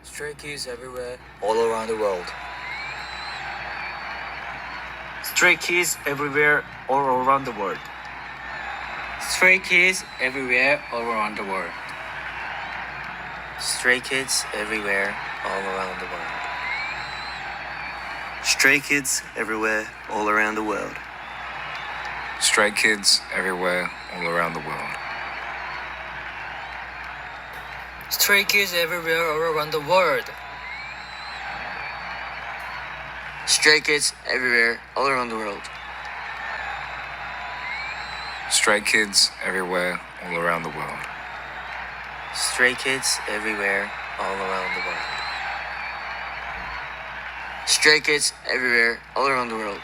Stray kids everywhere, all around the world. Stray kids everywhere all around the world. Stray kids everywhere, all around the world. Stray kids everywhere, all around the world. Stray kids everywhere, all around the world. Stray kids everywhere, all around the world. Stray kids everywhere, all around the world. Stray kids everywhere, all around the world. Stray kids everywhere, all around the world. Stray kids everywhere, all around the world. Stray kids everywhere, all around the world.